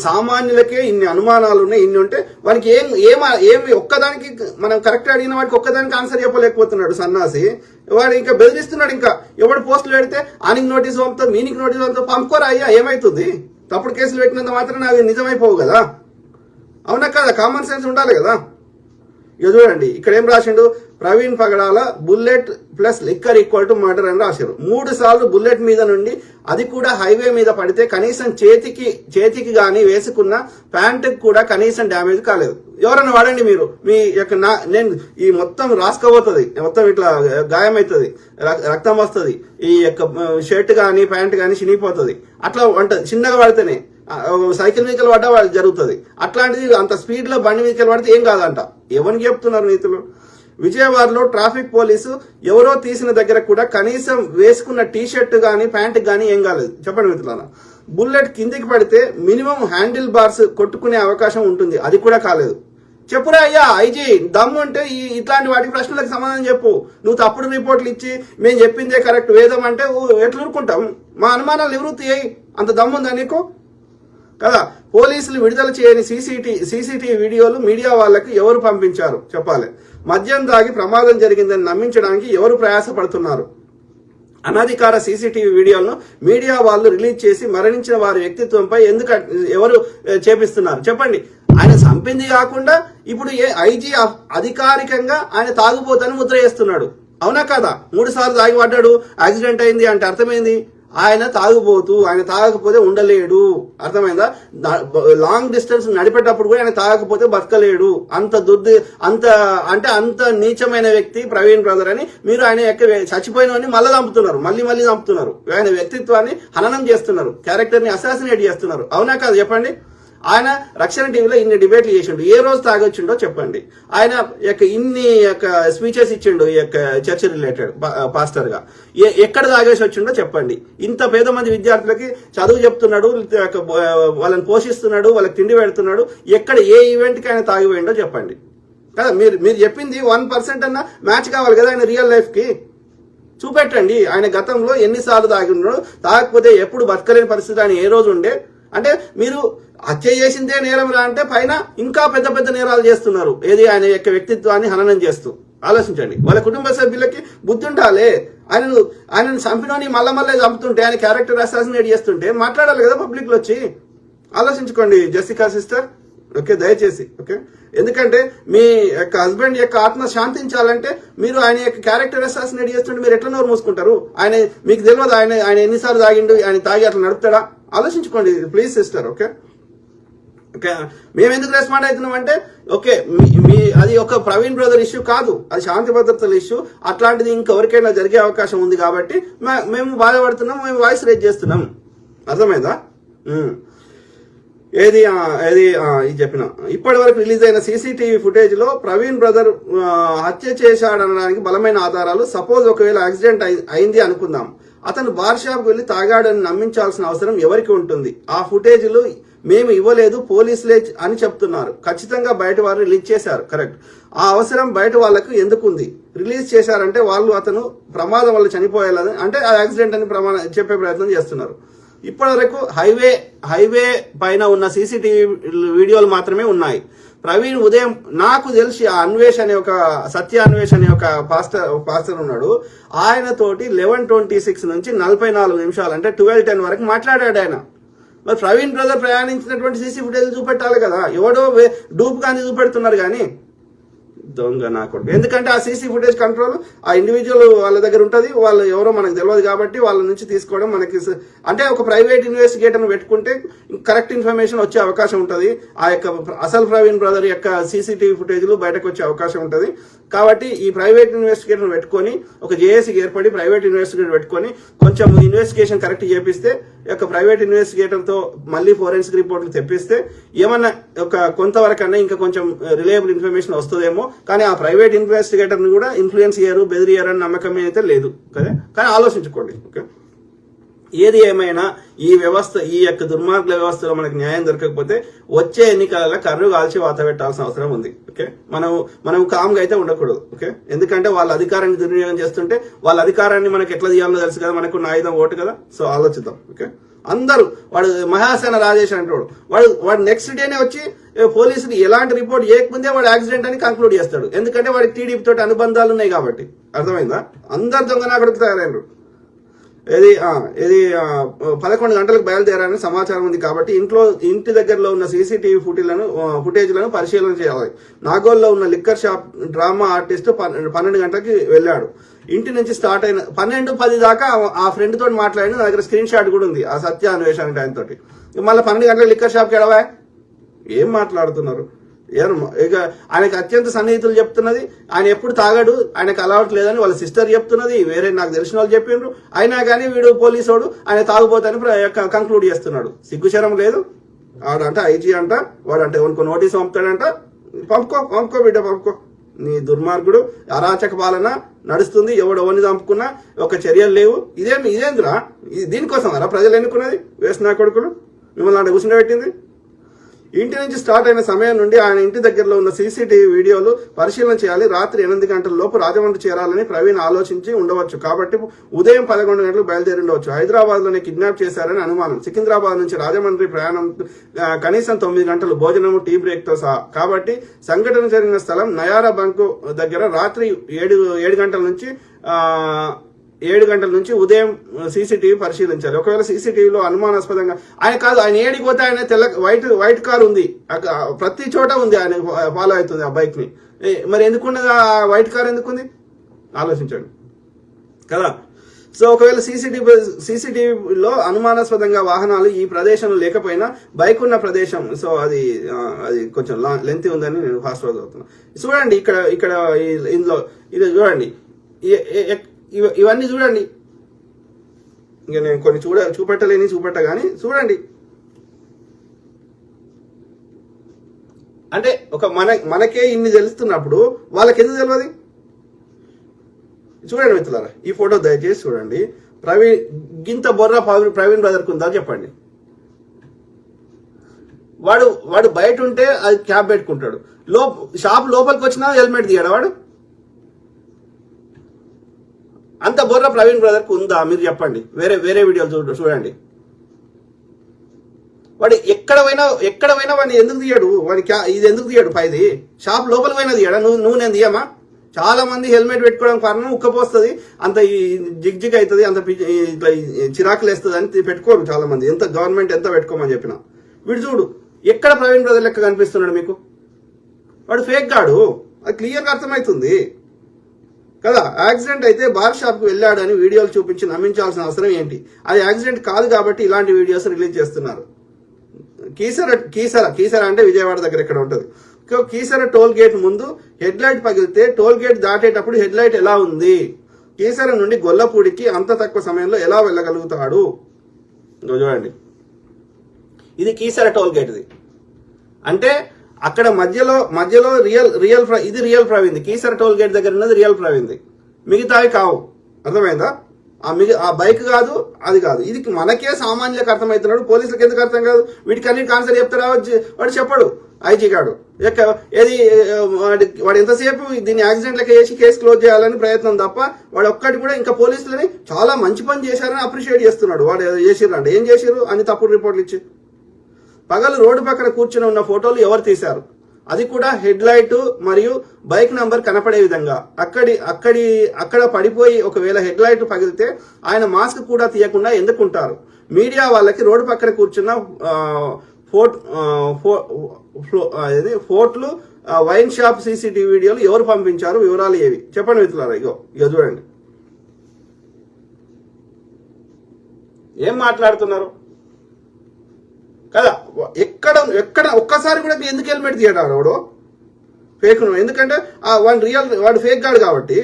సామాన్యులకే ఇన్ని అనుమానాలు ఉన్నాయి, ఇన్ని ఉంటే వానికి ఏమి ఒక్కదానికి మనం కరెక్ట్ అడిగిన వాడికి ఒక్కదానికి ఆన్సర్ చెప్పలేకపోతున్నాడు సన్నాసి. వాడు ఇంకా బెదిరిస్తున్నాడు. ఇంకా ఎవడు పోస్టులు పెడితే ఆనికి నోటీస్ పంపుతా, మీనికి నోటీస్ పంపుతా, పంపుకోరా అయ్యా, ఏమైతుంది? తప్పుడు కేసులు పెట్టినంత మాత్రం అవి నిజమైపోవు కదా. అవునా కదా? కామన్ సెన్స్ ఉండాలి కదా. ఇక చూడండి ఇక్కడ ఏం రాసిండు, Praveen Pagadala bullet plus liquor equal to murder అని రాశారు. 3 సార్లు బుల్లెట్ మీద నుండి, అది కూడా హైవే మీద పడితే కనీసం చేతికి గాని వేసుకున్న ప్యాంటుకి కూడా కనీసం డ్యామేజ్ కాలేదు. ఎవరన్నా వాడండి మీరు, మీ యొక్క నేను ఈ మొత్తం రాసుకోబోతుంది, మొత్తం ఇట్లా గాయమవుతుంది, రక్తం వస్తుంది, ఈ యొక్క షర్ట్ గాని ప్యాంట్ గాని చినిగిపోతుంది. అట్లా ఉంటుంది చిన్నగా పడితేనే. సైకిల్ వెహికల్ పడ్డా వాళ్ళు జరుగుతుంది. అట్లాంటిది అంత స్పీడ్ లో బండి వెహికల్ పడితే ఏం కాదంట. ఎవరికి చెప్తున్నారు నీతులు? విజయవాడలో ట్రాఫిక్ పోలీసు ఎవరో తీసిన దగ్గర కూడా కనీసం వేసుకున్న టీషర్ట్ గానీ ప్యాంట్ గానీ ఏం కాలేదు. చెప్పండి మిత్రులారా, బుల్లెట్ కిందికి పడితే మినిమం హ్యాండిల్ బార్స్ కొట్టుకునే అవకాశం ఉంటుంది, అది కూడా కాలేదు. చెప్పురా అయ్యా ఐజీ, దమ్ము అంటే ఇట్లాంటి వాటి ప్రశ్నలకు సమాధానం చెప్పు. నువ్వు తప్పుడు రిపోర్ట్లు ఇచ్చి మేము చెప్పిందే కరెక్ట్ వేదం అంటే ఎట్లా ఊరుకుంటాం? మా అనుమానాలు నివృత్తి అయ్యి అంత దమ్ముందా నీకు కదా? పోలీసులు విడుదల చేయని సీసీటీవీ వీడియోలు మీడియా వాళ్ళకి ఎవరు పంపించారు చెప్పాలి. మద్యం దాగి ప్రమాదం జరిగిందని నమ్మించడానికి ఎవరు ప్రయాసపడుతున్నారు? అనధికార సీసీటీవీ వీడియోలను మీడియా వాళ్ళు రిలీజ్ చేసి మరణించిన వారి వ్యక్తిత్వంపై ఎవరు చేపిస్తున్నారు చెప్పండి. ఆయన చంపింది కాకుండా ఇప్పుడు ఐజీ అధికారికంగా ఆయన తాగుబోతని ముద్ర చేస్తున్నాడు. అవునా కదా? 3 సార్లు తాగి పడ్డాడు, యాక్సిడెంట్ అయింది అంటే అర్థమైంది ఆయన తాగుబోతూ, ఆయన తాగకపోతే ఉండలేడు. అర్థమైందా? లాంగ్ డిస్టెన్స్ నడిపేటప్పుడు కూడా ఆయన తాగకపోతే బతకలేడు. అంత నీచమైన వ్యక్తి ప్రవీణ్ బ్రదర్ అని మీరు ఆయన చచ్చిపోయినవని మళ్ళీ చంపుతున్నారు, మళ్ళీ చంపుతున్నారు. ఆయన వ్యక్తిత్వాన్ని హననం చేస్తున్నారు, క్యారెక్టర్ ని అసాసినేట్ చేస్తున్నారు. అవునా కాదు చెప్పండి? ఆయన రక్షణ టీవీలో ఇన్ని డిబేట్లు చేసిండు, ఏ రోజు తాగొచ్చిండో చెప్పండి. ఆయన ఇన్ని స్పీచెస్ ఇచ్చిండు ఈ యొక్క చర్చ్ రిలేటెడ్ పాస్టర్ గా, ఎక్కడ తాగేసి వచ్చిండో చెప్పండి. ఇంత పేద మంది విద్యార్థులకి చదువు చెప్తున్నాడు, వాళ్ళని పోషిస్తున్నాడు, వాళ్ళకి తిండి పెడుతున్నాడు, ఎక్కడ ఏ ఈవెంట్ కి ఆయన తాగిపోయిండో చెప్పండి కదా. మీరు చెప్పింది 1% అన్న మ్యాచ్ కావాలి కదా ఆయన రియల్ లైఫ్ కి. చూపెట్టండి ఆయన గతంలో ఎన్నిసార్లు తాగి ఉన్నాడు, తాగకపోతే ఎప్పుడు బతకలేని పరిస్థితి ఆయన ఏ రోజు ఉండే. అంటే మీరు హత్య చేసిందే నేరం రా అంటే పైన ఇంకా పెద్ద నేరాలు చేస్తున్నారు. ఏది ఆయన యొక్క వ్యక్తిత్వాన్ని హననం చేస్తూ. ఆలోచించండి, వాళ్ళ కుటుంబ సభ్యులకి బుద్ధి ఉండాలి. ఆయనను చంపినోని మళ్ళీ చంపుతుంటే, ఆయన క్యారెక్టర్ అసాసినేట్ చేస్తుంటే మాట్లాడాలి కదా పబ్లిక్ లో వచ్చి. ఆలోచించుకోండి జెసికా సిస్టర్, ఓకే, దయచేసి. ఓకే, ఎందుకంటే మీ యొక్క హస్బెండ్ యొక్క ఆత్మ శాంతించాలంటే మీరు ఆయన యొక్క క్యారెక్టర్ అసాసినేట్ చేస్తుంటే మీరు ఎట్లా నోరు మూసుకుంటారు? ఆయన మీకు తెలియదు ఆయన ఎన్నిసార్లు తాగిండు, ఆయన తాగి అట్లా నడుపుతాడా? ఆలోచించుకోండి ప్లీజ్ సిస్టర్. ఓకే, మేము ఎందుకు రెస్పాండ్ అవుతున్నాం అంటే, ఓకే అది ఒక ప్రవీణ్ బ్రదర్ ఇష్యూ కాదు, అది శాంతి భద్రతల ఇష్యూ. అట్లాంటిది ఇంకెవరికైనా జరిగే అవకాశం ఉంది కాబట్టి మేము బాధపడుతున్నాం, మేము వాయిస్ రేజ్ చేస్తున్నాం. అర్థమైందా? ఇది చెప్పిన ఇప్పటి వరకు రిలీజ్ అయిన సీసీటీవీ ఫుటేజ్ లో ప్రవీణ్ బ్రదర్ హత్య చేశాడనడానికి బలమైన ఆధారాలు. సపోజ్ ఒకవేళ యాక్సిడెంట్ అయింది అనుకుందాం, అతను బార్ షాప్ వెళ్లి తాగాడని నమ్మించాల్సిన అవసరం ఎవరికి ఉంటుంది? ఆ ఫుటేజ్లు మేము ఇవ్వలేదు, పోలీసులే అని చెప్తున్నారు. ఖచ్చితంగా బయట వారు రిలీజ్ చేశారు, కరెక్ట్. ఆ అవసరం బయట వాళ్లకు ఎందుకుంది? రిలీజ్ చేశారంటే వాళ్ళు అతను ప్రమాదం వల్ల చనిపోయేలా అంటే ఆ యాక్సిడెంట్ అని చెప్పే ప్రయత్నం చేస్తున్నారు. ఇప్పటి వరకు హైవే పైన ఉన్న సీసీటీవీ వీడియోలు మాత్రమే ఉన్నాయి. ప్రవీణ్ ఉదయం నాకు తెలిసి ఆ అన్వేష్ అనే ఒక సత్య అనే ఒక పాస్టర్ ఉన్నాడు, ఆయన తోటి 11:26 నుంచి 44 నిమిషాలు అంటే 12:10 వరకు మాట్లాడాడు ఆయన. మరి ప్రవీణ్ బ్రదర్ ప్రయాణించినటువంటి సీసీ ఫుటేజ్ చూపెట్టాలి కదా. ఎవడో డూప్ గాని చూపెడుతున్నారు కానీ దొంగ నా కొడుకు. ఎందుకంటే ఆ సీసీ ఫుటేజ్ కంట్రోల్ ఆ ఇండివిజువల్ వాళ్ళ దగ్గర ఉంటుంది, వాళ్ళు ఎవరో మనకు తెలియదు కాబట్టి వాళ్ళ నుంచి తీసుకోవడం మనకి అంటే ఒక ప్రైవేట్ ఇన్వెస్టిగేటర్ను పెట్టుకుంటే కరెక్ట్ ఇన్ఫర్మేషన్ వచ్చే అవకాశం ఉంటుంది. ఆ యొక్క అసలు ప్రవీణ్ బ్రదర్ యొక్క సీసీటీవీ ఫుటేజ్లు బయటకు వచ్చే అవకాశం ఉంటుంది. కాబట్టి ఈ ప్రైవేట్ ఇన్వెస్టిగేటర్ పెట్టుకొని ఒక జేఏసీకి ఏర్పడి ప్రైవేట్ ఇన్వెస్టిగేటర్ పెట్టుకొని కొంచెం ఇన్వెస్టిగేషన్ కరెక్ట్ చేపిస్తే, యొక్క ప్రైవేట్ ఇన్వెస్టిగేటర్ తో మళ్ళీ ఫోరెన్సిక్ రిపోర్ట్లు తెప్పిస్తే ఏమన్నా కొంతవరకన్నా ఇంకా కొంచెం రిలయబుల్ ఇన్ఫర్మేషన్ వస్తుందేమో. కానీ ఆ ప్రైవేట్ ఇన్వెస్టిగేటర్ ని కూడా ఇన్ఫ్లుయెన్స్ చేయరు, బెదిరియరు అని నమ్మకం అయితే లేదు కదా. కానీ ఆలోచించుకోండి. ఓకే, ఏది ఏమైనా ఈ వ్యవస్థ, ఈ యొక్క దుర్మార్గుల వ్యవస్థలో మనకు న్యాయం దొరకకపోతే వచ్చే ఎన్నికలలో కర్రు కాల్చి వాత పెట్టాల్సిన అవసరం ఉంది. ఓకే, మనం కామ్గా అయితే ఉండకూడదు. ఓకే, ఎందుకంటే వాళ్ళ అధికారాన్ని దుర్వినియోగం చేస్తుంటే వాళ్ళ అధికారాన్ని మనకి ఎట్లా తీయాలో తెలుసు కదా, మనకు ఆయుధం ఓటు కదా. సో ఆలోచిద్దాం. ఓకే, అందరూ వాడు మహాసేన రాజేష్ అంటాడు, వాడు నెక్స్ట్ డేనే వచ్చి పోలీసులు ఎలాంటి రిపోర్ట్ చేయకముందే వాడు యాక్సిడెంట్ అని కంక్లూడ్ చేస్తాడు. ఎందుకంటే వాడికి టీడీపీ తోటి అనుబంధాలు ఉన్నాయి కాబట్టి. అర్థమైందా? అందరు దొంగ నాకుడికి తయారైనరు. ఇది 11 గంటలకు బయలుదేరాలని సమాచారం ఉంది కాబట్టి ఇంటి దగ్గరలో ఉన్న సీసీటీవీ ఫుటేజ్లను పరిశీలన చేయాలి. నాగోల్లో ఉన్న లిక్కర్ షాప్ డ్రామా ఆర్టిస్ట్ 12 గంటలకి వెళ్ళాడు. ఇంటి నుంచి స్టార్ట్ అయిన 12:10 దాకా ఆ ఫ్రెండ్ తోటి మాట్లాడిన నా దగ్గర స్క్రీన్ షాట్ కూడా ఉంది ఆ సత్య అన్వేషణ ఆయన తోటి. మళ్ళీ 12 గంటలకు లిక్కర్ షాప్కి ఎడవా? ఏం మాట్లాడుతున్నారు? ఇక ఆయనకు అత్యంత సన్నిహితులు చెప్తున్నది ఆయన ఎప్పుడు తాగాడు, ఆయనకు అలవాటు లేదని వాళ్ళ సిస్టర్ చెప్తున్నది, వేరే నాకు తెలిసిన వాళ్ళు చెప్పిండ్రు. అయినా కానీ వీడు పోలీసోడు ఆయన తాగుపోతాని కంక్లూడ్ చేస్తున్నాడు. సిగ్గుశరం లేదు. వాడంట ఐజీ అంట, వాడంటే ఎవరికి నోటీస్ పంపుతాడంట. పంపుకో బిడ్డ పంపుకో. నీ దుర్మార్గుడు అరాచక పాలన నడుస్తుంది. ఎవరిని చంపుకున్నా ఒక చర్యలు లేవు. ఇదేంద్రా? దీనికోసం అరా ప్రజలు ఎన్నుకున్నది? వేసిన నా కొడుకులు మిమ్మల్ని అంటే కూర్చుండబెట్టింది. ఇంటి నుంచి స్టార్ట్ అయిన సమయం నుండి ఆయన ఇంటి దగ్గరలో ఉన్న సీసీటీవీ వీడియోలు పరిశీలన చేయాలి. రాత్రి 8 గంటల లోపు రాజమండ్రి చేరాలని ప్రవీణ్ ఆలోచించి ఉండవచ్చు కాబట్టి ఉదయం 11 గంటలకు బయలుదేరి ఉండవచ్చు. హైదరాబాద్ లోనే కిడ్నాప్ చేశారని అనుమానం. సికింద్రాబాద్ నుంచి రాజమండ్రి ప్రయాణం కనీసం 9 గంటలు భోజనము టీ బ్రేక్ తో సహా. కాబట్టి సంఘటన జరిగిన స్థలం నయారా బంకు దగ్గర రాత్రి 7 గంటల నుంచి ఉదయం సీసీటీవీ పరిశీలించాలి. ఒకవేళ సీసీటీవీలో అనుమానాస్పదంగా ఆయన ఏడికి పోతే ఆయన వైట్ కార్ ఉంది, ప్రతి చోట ఉంది, ఆయన ఫాలో అవుతుంది ఆ బైక్ ని. మరి ఎందుకున్నది ఆ వైట్ కార్? ఎందుకుంది ఆలోచించండి కదా. సో ఒకవేళ సీసీటీవీలో అనుమానాస్పదంగా వాహనాలు ఈ ప్రదేశంలో లేకపోయినా బైక్ ఉన్న ప్రదేశం, సో అది కొంచెం లెంత్ ఉందని నేను ఫాస్ట్ ఫార్వర్డ్ అవుతున్నా. చూడండి ఇక్కడ ఇందులో ఇది చూడండి, ఇవన్నీ చూడండి. ఇంకా నేను కొన్ని చూపెట్ట కానీ చూడండి. అంటే మనకే ఇన్ని తెలుస్తున్నప్పుడు వాళ్ళకి ఎందుకు తెలియదు? చూడండి మిత్రులారా, ఈ ఫోటో దయచేసి చూడండి. గింత బొర్రా ప్రవీణ్ బ్రదర్కి ఉందా చెప్పండి. వాడు బయట ఉంటే అది క్యాప్ పెట్టుకుంటాడు, షాప్ లోపలికి వచ్చినా హెల్మెట్ తీయడా వాడు? అంత బొర్ర ప్రవీణ్ బ్రదర్కి ఉందా మీరు చెప్పండి. వేరే వీడియోలు చూడండి. వాడు ఎక్కడ పోయినా వాడిని ఎందుకు తీయడు? ఇది ఎందుకు తీయడు? పైది షాప్ లోపల పోయినా తీయడా? నువ్వు నేను తీయమా? చాలా మంది హెల్మెట్ పెట్టుకోవడం కారణం ఉక్కపోస్తుంది, అంత జిగ్ అవుతుంది, అంత ఇట్లా చిరాకులు వేస్తుంది అని పెట్టుకోరు చాలా మంది. ఎంత గవర్నమెంట్ ఎంత పెట్టుకోమని చెప్పినా. వీడు చూడు ఎక్కడ ప్రవీణ్ బ్రదర్ లెక్క కనిపిస్తున్నాడు మీకు. వాడు ఫేక్ గాడు, అది క్లియర్గా అర్థమవుతుంది కదా. యాక్సిడెంట్ అయితే బార్ షాప్ కు వెళ్ళాడు అని వీడియోలు చూపించి నమ్మించాల్సిన అవసరం ఏంటి? అది యాక్సిడెంట్ కాదు కాబట్టి ఇలాంటి వీడియోస్ రిలీజ్ చేస్తున్నారు. కీసర అంటే విజయవాడ దగ్గర ఇక్కడ ఉంటుంది. కీసర టోల్ గేట్ ముందు హెడ్ లైట్ పగిలితే టోల్ గేట్ దాటేటప్పుడు హెడ్ లైట్ ఎలా ఉంది? కీసర నుండి గొల్లపూడికి అంత తక్కువ సమయంలో ఎలా వెళ్ళగలుగుతాడు? చూడండి, ఇది కీసర టోల్ గేట్. ఇది అంటే అక్కడ మధ్యలో ఇది real Praveen. Keesara toll gate దగ్గర ఉన్నది రియల్ ప్రవీణ్, మిగతావి కావు. అర్థమైందా? ఆ బైక్ కాదు, అది కాదు. ఇది మనకే సామాన్యులకు అర్థమవుతున్నాడు, పోలీసులకు ఎందుకు అర్థం కాదు? వీటికి అన్నిటికి ఆన్సర్ చెప్తారా? వాడు చెప్పడు. ఐజీ గాడు వాడు ఎంతసేపు దీన్ని యాక్సిడెంట్ లెక్క చేసి కేసు క్లోజ్ చేయాలని ప్రయత్నం తప్ప వాడు ఒక్కటి కూడా ఇంకా పోలీసులని చాలా మంచి పని చేశారని అప్రిషియేట్ చేస్తున్నాడు. వాడు చేసిర్రంటే ఏం చేసిర్రు అని తప్పుడు రిపోర్ట్లు ఇచ్చి పగలు రోడ్డు పక్కన కూర్చుని ఉన్న ఫోటోలు ఎవరు తీశారు? అది కూడా హెడ్ లైట్ మరియు బైక్ నంబర్ కనపడే విధంగా. అక్కడ పడిపోయి ఒకవేళ హెడ్ లైట్ పగిలితే ఆయన మాస్క్ కూడా తీయకుండా ఎందుకుంటారు? మీడియా వాళ్ళకి రోడ్డు పక్కన కూర్చున్న ఫోటోలు వైన్ షాప్ సీసీటీవీ వీడియోలు ఎవరు పంపించారు? వివరాలు ఏవి? చెప్పండి మిత్రులారా. ఇగో చూడండి, ఏం మాట్లాడుతున్నారు కదా. ఎక్కడ ఒక్కసారి కూడా ఎందుకు హెల్మెట్ తీయడారు వాడు? ఫేక్. ఎందుకంటే వాడు ఫేక్ గాడు కాబట్టి.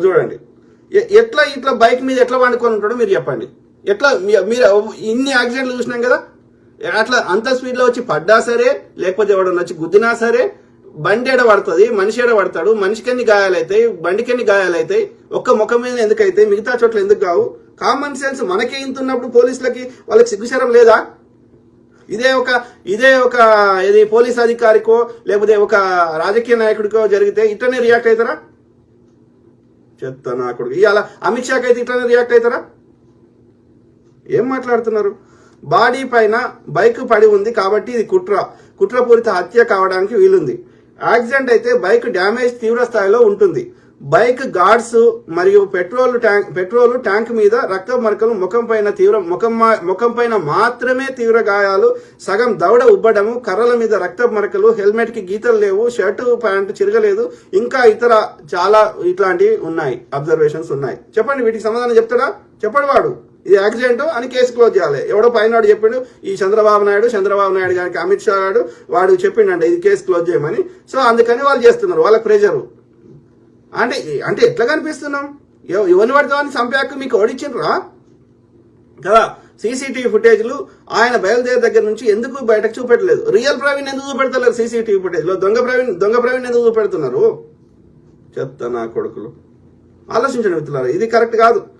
చూడండి ఇట్లా బైక్ మీద ఎట్లా వండుకొని ఉంటాడో మీరు చెప్పండి. ఎట్లా మీరు ఇన్ని యాక్సిడెంట్లు చూసినాం కదా. అట్లా అంత స్పీడ్ లో వచ్చి పడ్డా సరే, లేకపోతే ఎవడన్నా వచ్చి గుద్దినా సరే, బండి ఎడ పడుతుంది, మనిషి ఎడ పడతాడు, మనిషికి ఎన్ని గాయాలవుతాయి, బండికి ఎన్ని గాయాలవుతాయి, ఒక్క ముఖం మీద ఎందుకైతే మిగతా చోట్ల ఎందుకు కావు? కామన్ సెన్స్ మనకే ఇంతున్నప్పుడు పోలీసులకి వాళ్ళకి సిగ్గుశరం లేదా? ఇదే ఒక ఇది పోలీస్ అధికారికో లేకపోతే ఒక రాజకీయ నాయకుడికో జరిగితే ఇట్లనే రియాక్ట్ అవుతారా? చెత్త నాయకుడికి ఇవాళ అమిత్ షాకి అయితే ఇట్లనే రియాక్ట్ అవుతారా? ఏం మాట్లాడుతున్నారు? బాడీ పైన బైక్ పడి ఉంది కాబట్టి ఇది కుట్రపూరిత హత్య కావడానికి వీలుంది. యాక్సిడెంట్ అయితే బైక్ డ్యామేజ్ తీవ్ర స్థాయిలో ఉంటుంది. బైక్ గార్డ్స్ మరియు పెట్రోల్ ట్యాంక్ మీద రక్త మరకలు, ముఖం పైన మాత్రమే తీవ్ర గాయాలు, సగం దవడ ఉబ్బడము, కర్రల మీద రక్త మరకలు, హెల్మెట్ కి గీతలు లేవు, షర్టు ప్యాంటు చిరగలేదు, ఇంకా ఇతర చాలా ఇట్లాంటివి ఉన్నాయి, అబ్జర్వేషన్స్ ఉన్నాయి. చెప్పండి, వీటికి సమాధానం చెప్తాడా? చెప్పడు వాడు. ఇది యాక్సిడెంట్ అని కేసు క్లోజ్ చేయాలి. ఎవడో పైన చెప్పిండు, ఈ చంద్రబాబు నాయుడు గారికి అమిత్ షా గారు వాడు చెప్పిండంట ఇది కేసు క్లోజ్ చేయమని. సో అందుకని వాళ్ళు చేస్తున్నారు, వాళ్ళకి ప్రెజర్. అంటే ఎట్లా కనిపిస్తున్నాం? ఎవరిని పడితే అని చంపాక మీకు ఓడిచ్చిండ్రా కదా? సీసీటీవీ ఫుటేజ్లు ఆయన బయలుదేరే దగ్గర నుంచి ఎందుకు బయటకు చూపెట్టలేదు? రియల్ ప్రవీణ్ ఎందుకు చూపెడతలేరు? సీసీటీవీ ఫుటేజ్ లో దొంగ ప్రవీణ్ ఎందుకు చూపెడుతున్నారు? చెప్తా నా కొడుకులు. ఆలోచించండి మిత్రులారా, ఇది కరెక్ట్ కాదు.